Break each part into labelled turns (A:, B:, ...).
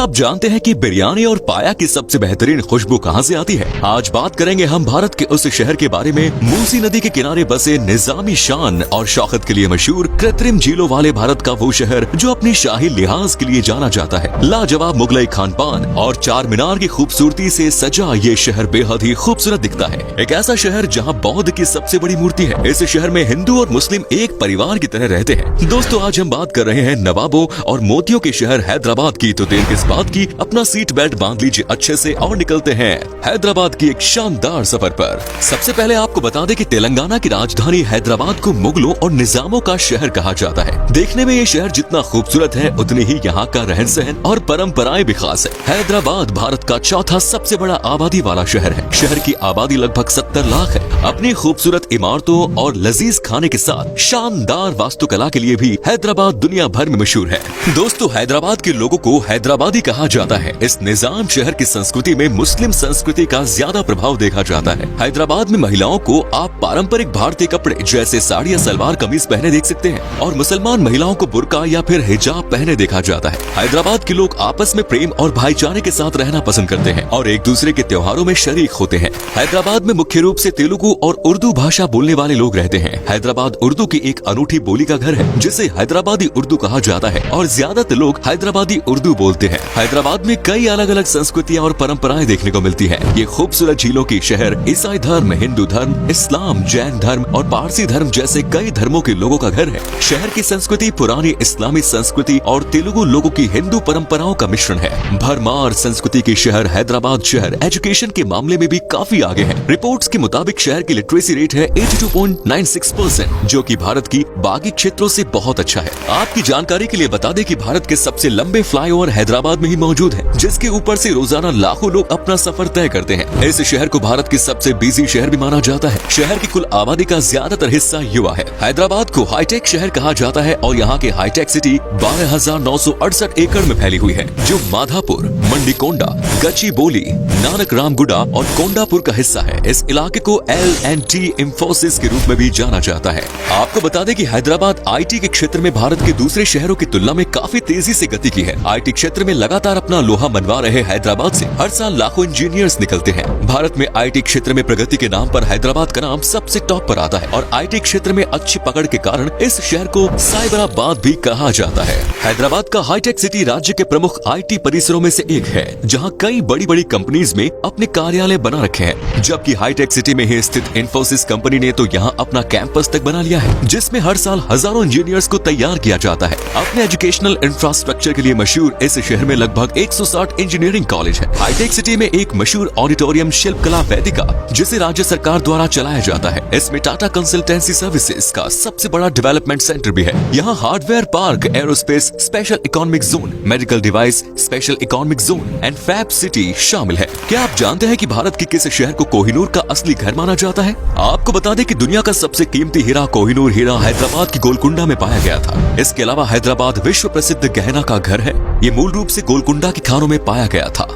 A: आप जानते हैं कि बिरयानी और पाया की सबसे बेहतरीन खुशबू कहां से आती है? आज बात करेंगे हम भारत के उस शहर के बारे में, मूसी नदी के किनारे बसे निजामी शान और शौकत के लिए मशहूर कृत्रिम झीलों वाले भारत का वो शहर जो अपनी शाही लिहाज के लिए जाना जाता है। लाजवाब मुगलई खान पान और चार मीनार की खूबसूरती से सजा ये शहर बेहद ही खूबसूरत दिखता है। एक ऐसा शहर जहाँ बौद्ध की सबसे बड़ी मूर्ति है। इस शहर में हिंदू और मुस्लिम एक परिवार की तरह रहते हैं। दोस्तों, आज हम बात कर रहे हैं नवाबों और मोतियों के शहर हैदराबाद की। तो देर किस बात की, अपना सीट बेल्ट बांध लीजिए अच्छे से और निकलते हैं हैदराबाद की एक शानदार सफर पर। सबसे पहले आपको बता दें कि तेलंगाना की राजधानी हैदराबाद को मुगलों और निजामों का शहर कहा जाता है। देखने में ये शहर जितना खूबसूरत है, उतनी ही यहाँ का रहन सहन और परंपराएं भी खास है। हैदराबाद भारत का चौथा सबसे बड़ा आबादी वाला शहर है। शहर की आबादी लगभग 70 लाख है। अपनी खूबसूरत इमारतों और लजीज खाने के साथ शानदार वास्तुकला के लिए भी हैदराबाद दुनिया भर में मशहूर है। दोस्तों, हैदराबाद के लोगों को हैदराबादी कहा जाता है। इस निजाम शहर की संस्कृति में मुस्लिम संस्कृति का ज्यादा प्रभाव देखा जाता है। हैदराबाद में महिलाओं को आप पारंपरिक भारतीय कपड़े जैसे साड़ी या सलवार कमीज पहने देख सकते हैं और मुसलमान महिलाओं को बुर्का या फिर हिजाब पहने देखा जाता है। हैदराबाद के लोग आपस में प्रेम और भाईचारे के साथ रहना पसंद करते हैं और एक दूसरे के त्योहारों में शरीक होते हैं। हैदराबाद में मुख्य रूप से तेलुगु और उर्दू भाषा बोलने वाले लोग रहते हैं। हैदराबाद उर्दू की एक अनूठी बोली का घर है जिसे हैदराबादी उर्दू कहा जाता है और ज्यादातर लोग हैदराबादी उर्दू बोलते हैं। हैदराबाद में कई अलग अलग संस्कृतियां और परंपराएं देखने को मिलती हैं। ये खूबसूरत झीलों की शहर ईसाई धर्म, हिंदू धर्म, इस्लाम, जैन धर्म और पारसी धर्म जैसे कई धर्मों के लोगों का घर है। शहर की संस्कृति पुरानी इस्लामी संस्कृति और तेलुगु लोगों की हिंदू परंपराओं का मिश्रण है। भरमार संस्कृति की शहर हैदराबाद शहर एजुकेशन के मामले में भी काफी आगे है। रिपोर्ट्स के मुताबिक शहर की लिटरेसी रेट है 82.96%, जो कि भारत की बाकी क्षेत्रों से बहुत अच्छा है। आपकी जानकारी के लिए बता दें कि भारत के सबसे लंबे फ्लाईओवर हैदराबाद में ही मौजूद है, जिसके ऊपर से रोजाना लाखों लोग अपना सफर तय करते हैं। इस शहर को भारत की सबसे बिजी शहर भी माना जाता है। शहर की कुल आबादी का ज्यादातर हिस्सा युवा है। हैदराबाद को हाईटेक शहर कहा जाता है और यहाँ के हाईटेक सिटी 12,968 एकड़ में फैली हुई है, जो माधापुर, मंडीकोंडा, गच्चीबोली, नानक रामगुडा और कोंडापुर का हिस्सा है। इस इलाके को L&T इंफोसिस के रूप में भी जाना जाता है। आपको बता दें कि हैदराबाद IT के क्षेत्र में भारत के दूसरे शहरों की तुलना में काफी तेजी से गति की है। IT क्षेत्र में लगातार अपना लोहा मनवा रहे हैदराबाद से हर साल लाखों इंजीनियर्स निकलते हैं। भारत में IT क्षेत्र में प्रगति के नाम पर हैदराबाद का नाम सबसे टॉप पर आता है और IT क्षेत्र में अच्छी पकड़ के कारण इस शहर को साइबराबाद भी कहा जाता है। हैदराबाद का हाईटेक सिटी राज्य के प्रमुख IT परिसरों में से एक है, जहां कई बड़ी बड़ी कंपनीज में अपने कार्यालय बना रखे हैं। जबकि हाईटेक सिटी में ही स्थित इंफोसिस कंपनी ने तो यहाँ अपना कैंपस तक बना लिया है, जिसमें हर साल हजारों इंजीनियर्स को तैयार किया जाता है। अपने एजुकेशनल इंफ्रास्ट्रक्चर के लिए मशहूर इस शहर में लगभग 160 इंजीनियरिंग कॉलेज है। हाईटेक सिटी में एक मशहूर ऑडिटोरियम शिल्पकला वेदिका, जिसे राज्य सरकार द्वारा चलाया जाता है। इसमें टाटा कंसल्टेंसी सर्विसेज का सबसे बड़ा डेवलपमेंट सेंटर भी है। यहाँ hardware park, aerospace special economic zone, medical device special economic zone and fab city शामिल है। क्या आप जानते हैं कि भारत के किस शहर को कोहिनूर का असली घर माना जाता है? आपको बता दें कि दुनिया का सबसे कीमती हीरा कोहिनूर हीरा हैदराबाद की गोलकुंडा में पाया गया था। इसके अलावा हैदराबाद विश्व प्रसिद्ध गहना का घर है। ये मूल रूप से गोलकुंडा की खानों में पाया गया था।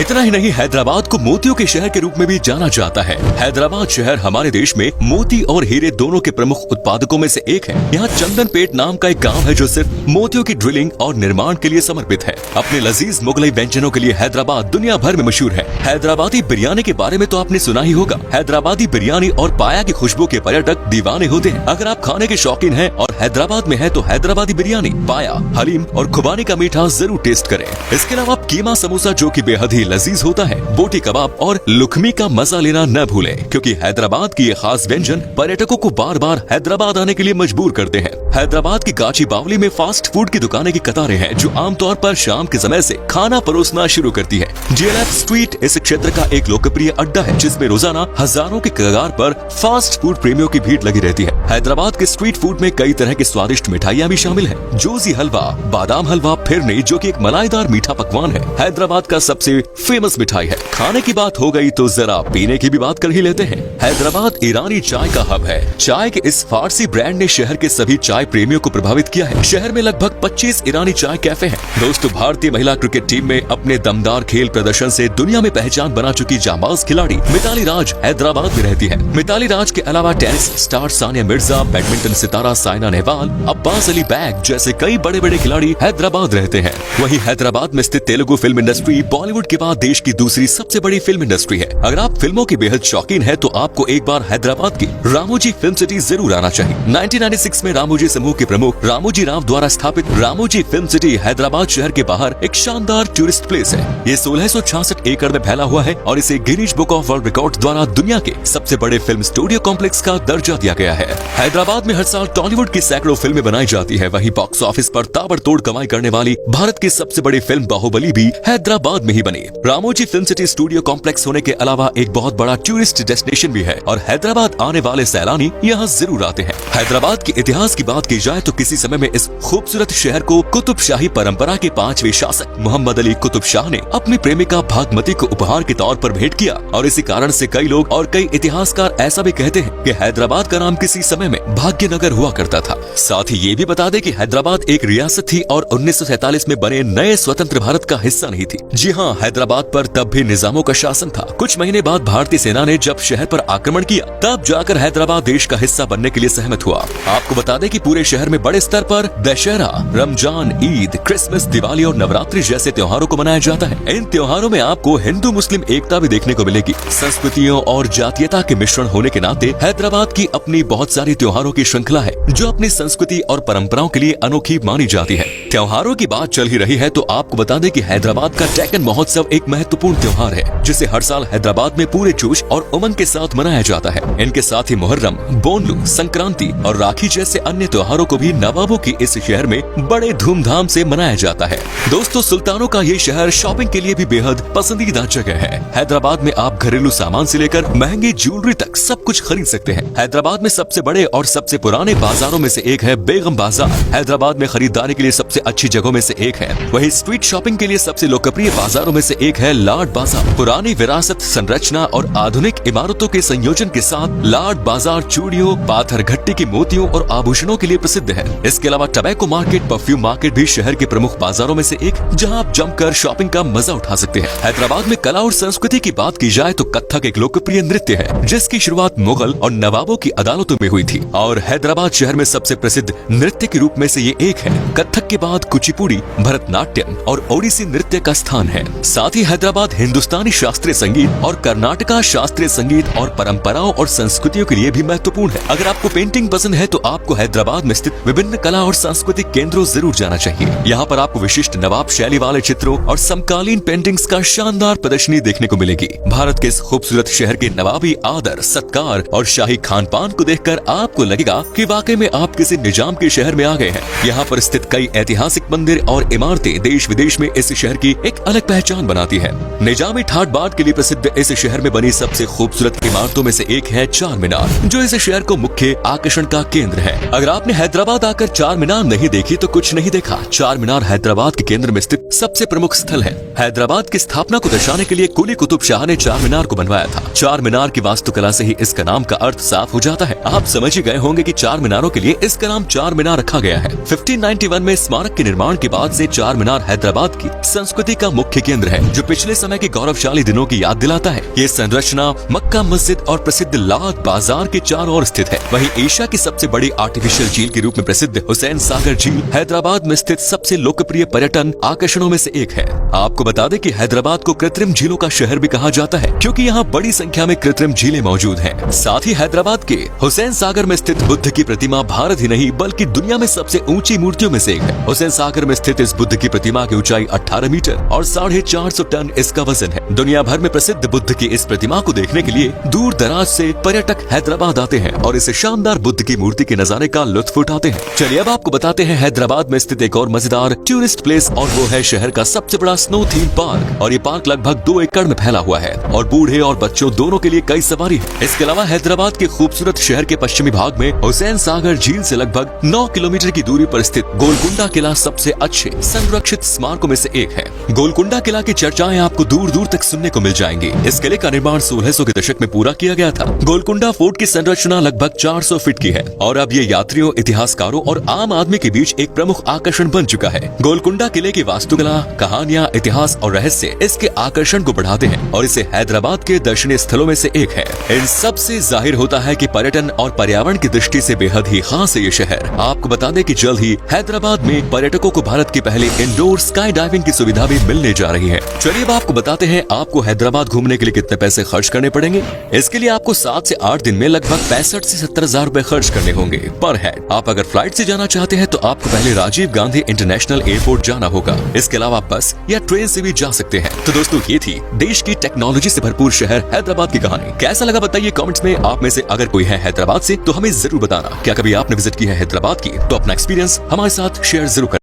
A: इतना ही नहीं, हैदराबाद को मोतियों के शहर के रूप में भी जाना जाता है। हैदराबाद शहर हमारे देश में मोती और हीरे दोनों के प्रमुख उत्पादकों में से एक है। यहाँ चंदनपेट नाम का एक गांव है जो सिर्फ मोतियों की ड्रिलिंग और निर्माण के लिए समर्पित है। अपने लजीज मुगलई व्यंजनों के लिए हैदराबाद दुनिया भर में मशहूर है। हैदराबादी बिरयानी के बारे में तो आपने सुना ही होगा। हैदराबादी बिरयानी और पाया की खुशबू के पर्यटक दीवाने होते हैं। अगर आप खाने के शौकीन हैं और हैदराबाद में हैं, तो हैदराबादी बिरयानी, पाया, हलीम और खुबानी का मीठा जरूर टेस्ट करें। इसके अलावा कीमा समोसा, जो कि बेहद ही लजीज होता है, बोटी कबाब और लुखमी का मजा लेना न भूलें, क्योंकि हैदराबाद की ये खास व्यंजन पर्यटकों को बार बार हैदराबाद आने के लिए मजबूर करते हैं। हैदराबाद की गाची बावली में फास्ट फूड की दुकानें की कतारें हैं, जो आमतौर पर शाम के समय से खाना परोसना शुरू करती है। DLF स्ट्रीट इस क्षेत्र का एक लोकप्रिय अड्डा है, जिसमें रोजाना हजारों की कगार पर फास्ट फूड प्रेमियों की भीड़ लगी रहती है। हैदराबाद के स्ट्रीट फूड में कई तरह की स्वादिष्ट मिठाइयाँ भी शामिल हैं। जोजी हलवा, बादाम हलवा, फिरनी, जो कि एक मलाईदार मीठा पकवान है, हैदराबाद का सबसे फेमस मिठाई है। खाने की बात हो गई तो जरा पीने की भी बात कर ही लेते हैं। हैदराबाद ईरानी चाय का हब है। चाय के इस फारसी ब्रांड ने शहर के सभी चाय प्रेमियों को प्रभावित किया है। शहर में लगभग 25 ईरानी चाय कैफे हैं। दोस्तों, भारतीय महिला क्रिकेट टीम में अपने दमदार खेल प्रदर्शन से दुनिया में पहचान बना चुकी जांबाज खिलाड़ी मिताली राज हैदराबाद में रहती है। मिताली राज के अलावा tennis star Sania Mirza, badminton सितारा साइना नेहवाल, अब्बास अली बैग जैसे कई बड़े बड़े खिलाड़ी हैदराबाद रहते हैं। वहीं हैदराबाद में स्थित तेलुगु फिल्म इंडस्ट्री बॉलीवुड के बाद देश की दूसरी सबसे बड़ी फिल्म इंडस्ट्री है। अगर आप फिल्मों के बेहद शौकीन हैं तो आपको एक बार हैदराबाद की रामोजी फिल्म सिटी जरूर आना चाहिए। 1996 में रामोजी समूह के प्रमुख रामोजी राव द्वारा स्थापित रामोजी फिल्म सिटी हैदराबाद शहर के बाहर एक शानदार टूरिस्ट प्लेस है। ये 1666 एकड़ में फैला हुआ है और इसे Guinness book of world record द्वारा दुनिया के सबसे बड़े फिल्म स्टूडियो कॉम्प्लेक्स का दर्जा दिया गया है। हैदराबाद में हर साल टॉलीवुड की सैकड़ों फिल्में बनाई जाती है। वहीं बॉक्स ऑफिस पर ताबड़तोड़ कमाई करने वाली भारत की सबसे बड़ी फिल्म बाहुबली भी हैदराबाद में ही बनी। Ramoji film city studio complex होने के अलावा एक बहुत बड़ा टूरिस्ट डेस्टिनेशन भी है और हैदराबाद आने वाले सैलानी यहाँ जरूर आते हैं। हैदराबाद के इतिहास की बात की जाए तो किसी समय में इस खूबसूरत शहर को कुतुब शाही परंपरा के 5वें शासक मोहम्मद अली कुतुब शाह ने अपनी प्रेमिका भागमती को उपहार के तौर पर भेंट किया और इसी कारण से कई लोग और कई इतिहासकार ऐसा भी कहते हैं कि हैदराबाद का नाम किसी समय में भाग्यनगर हुआ करता था। साथ ही ये भी बता दें कि हैदराबाद एक रियासत थी और 1947 में बने नए स्वतंत्र भारत का हिस्सा नहीं थी। जी हाँ, हैदराबाद पर तब भी निजामों का शासन था। कुछ महीने बाद भारतीय सेना ने जब शहर पर आक्रमण किया तब जाकर हैदराबाद देश का हिस्सा बनने के लिए सहमत हुआ। आपको बता दें कि पूरे शहर में बड़े स्तर पर दशहरा, रमजान, ईद, क्रिसमस, दिवाली और नवरात्रि जैसे त्योहारों को मनाया जाता है। इन त्योहारों में आपको हिंदू मुस्लिम एकता भी देखने को मिलेगी। संस्कृतियों और जातीयता के मिश्रण होने के नाते हैदराबाद की अपनी बहुत सारी त्योहारों की श्रृंखला है जो अपनी संस्कृति और परंपराओं के लिए अनोखी मानी जाती है। त्योहारों की बात चल ही रही है तो आपको बता दें कि हैदराबाद का डेक्कन महोत्सव एक महत्वपूर्ण त्योहार है जिसे हर साल हैदराबाद में पूरे जोश और उमंग के साथ मनाया जाता है। इनके साथ ही मुहर्रम, बोनलू, संक्रांति और राखी जैसे अन्य त्योहारों को भी नवाबों की इस शहर में बड़े धूमधाम से मनाया जाता है। दोस्तों, सुल्तानों का ये शहर शॉपिंग के लिए भी बेहद पसंदीदा जगह है। हैदराबाद में आप घरेलू सामान से लेकर महंगी ज्वेलरी तक सब कुछ खरीद सकते हैं। हैदराबाद में सबसे बड़े और सबसे पुराने बाजारों में से एक है बेगम बाजार। हैदराबाद में खरीदारी के लिए सबसे अच्छी जगहों में से एक है। वहीं स्ट्रीट शॉपिंग के लिए सबसे लोकप्रिय बाजारों में से एक है लाड बाजार। पुरानी विरासत, संरचना और आधुनिक इमारतों के संयोजन के साथ लाड बाजार चूड़ियों, पाथर घट्टी के मोतियों और आभूषणों के लिए प्रसिद्ध है। इसके अलावा टबैको मार्केट, परफ्यूम मार्केट भी शहर के प्रमुख बाजारों में से एक जहां आप जमकर शॉपिंग का मजा उठा सकते हैं। हैदराबाद में कला और संस्कृति की बात की जाए तो कथक एक लोकप्रिय नृत्य है जिसकी शुरुआत मुगल और नवाबों की अदालतों में हुई थी और हैदराबाद शहर में सबसे प्रसिद्ध नृत्य के रूप में से ये एक है। कथक के बाद कुचिपुड़ी, भरतनाट्यम और ओडिसी नृत्य का स्थान है। साथ ही हैदराबाद हिंदुस्तानी शास्त्रीय संगीत और कर्नाटका शास्त्रीय संगीत और परंपराओं और संस्कृतियों के लिए भी महत्वपूर्ण है। अगर आपको पेंटिंग पसंद है तो आपको हैदराबाद में स्थित विभिन्न कला और सांस्कृतिक केंद्रों जरूर जाना चाहिए। यहाँ पर आपको विशिष्ट नवाब शैली वाले चित्रों और समकालीन पेंटिंग्स का शानदार प्रदर्शनी देखने को मिलेगी। भारत के इस खूबसूरत शहर के नवाबी आदर, सत्कार और शाही खान पान को देखकर आपको लगेगा कि वाकई में आप किसी निजाम के शहर में आ गए हैं। यहाँ पर स्थित कई ऐतिहासिक मंदिर और इमारतें देश विदेश में इस शहर की एक अलग पहचान बनाती है। निजामी ठाट बाट के लिए प्रसिद्ध इस शहर में बनी सबसे खूबसूरत इमारतों में से एक है चार मीनार, जो इस शहर को मुख्य आकर्षण का केंद्र है। अगर आपने हैदराबाद आकर चार मीनार नहीं देखी तो कुछ नहीं देखा। चार मीनार हैदराबाद के केंद्र में स्थित सबसे प्रमुख स्थल है। हैदराबाद की स्थापना को दर्शाने के लिए कुली कुतुब शाह ने चार मीनार को बनवाया था। चार मीनार की वास्तुकला से ही इसका नाम का अर्थ साफ हो जाता है। आप समझ ही गए होंगे कि चार मीनारों के लिए इसका नाम चार मीनार रखा गया है। 1591 में स्मारक के निर्माण के बाद से चार मीनार हैदराबाद की संस्कृति का मुख्य केंद्र है, जो पिछले समय के गौरवशाली दिनों की याद दिलाता है। ये संरचना मक्का मस्जिद और प्रसिद्ध लाड बाजार के चारों ओर स्थित है। वहीं एशिया की सबसे बड़ी आर्टिफिशियल झील के रूप में प्रसिद्ध हुसैन सागर झील हैदराबाद में स्थित सबसे लोकप्रिय पर्यटन आकर्षणों में से एक है। आपको बता दें कि हैदराबाद को कृत्रिम झीलों का शहर भी कहा जाता है, क्योंकि यहाँ बड़ी संख्या में कृत्रिम झीलें मौजूद हैं। साथ ही हैदराबाद के हुसैन सागर में स्थित बुद्ध की प्रतिमा भारत ही नहीं बल्कि दुनिया में सबसे ऊंची मूर्तियों में से एक है। हुसैन सागर में स्थित इस बुद्ध की प्रतिमा की ऊंचाई 18 मीटर और 450 टन इसका वजन है। दुनिया भर में प्रसिद्ध बुद्ध की इस प्रतिमा को देखने के लिए दूर दराज से पर्यटक हैदराबाद आते हैं और इस शानदार बुद्ध की मूर्ति के नजारे का लुत्फ उठाते हैं। चलिए अब आपको बताते हैं हैदराबाद में स्थित एक और मजेदार टूरिस्ट प्लेस, और वो है शहर का सबसे बड़ा स्नो थीम पार्क। और ये पार्क लगभग 2 एकड़ में फैला हुआ है और बूढ़े और बच्चों दोनों के लिए कई सवारी है। इसके अलावा हैदराबाद के खूबसूरत शहर के पश्चिमी भाग में हुसैन सागर झील से लगभग 9 किलोमीटर की दूरी पर स्थित गोलकुंडा किला सबसे अच्छे संरक्षित स्मारकों में से एक है। गोलकुंडा किला की चर्चाएं आपको दूर दूर तक सुनने को मिल जाएंगी। इस किले का निर्माण 1600 के दशक में पूरा किया गया था। गोलकुंडा फोर्ट की संरचना लगभग 400 फीट की है और अब ये यात्रियों, इतिहासकारों और आम आदमी के बीच एक प्रमुख आकर्षण बन चुका है। गोलकुंडा किले की वास्तुकला, कहानियां, इतिहास और रहस्य इसके आकर्षण को बढ़ाते हैं और इसे हैदराबाद के दर्शनीय स्थलों में से एक है। इन सब से जाहिर होता है कि पर्यटन और पर्यावरण की दृष्टि से बेहद ही खास है ये शहर। आपको बता दें कि जल्द ही हैदराबाद में पर्यटकों को भारत की पहली इंडोर स्काई डाइविंग की सुविधा भी मिलने जा रही है। चलिए अब आपको बताते हैं आपको हैदराबाद घूमने के लिए कितने पैसे खर्च करने पड़ेंगे। इसके लिए आपको 7 से 8 दिन में लगभग 65 से 70 हजार रूपए खर्च करने होंगे पर हेड। आप अगर फ्लाइट से जाना चाहते हैं तो आपको पहले राजीव गांधी इंटरनेशनल एयरपोर्ट जाना होगा। इसके अलावा बस या ट्रेन से भी जा सकते हैं। तो दोस्तों ये थी देश की टेक्नोलॉजी से भरपूर शहर हैदराबाद की कहानी। कैसा लगा बताइए कमेंट्स में। आप में से अगर कोई है हैदराबाद से तो हमें जरूर बताना। क्या कभी आपने विजिट की है हैदराबाद की? तो अपना एक्सपीरियंस हमारे साथ शेयर जरूर करें।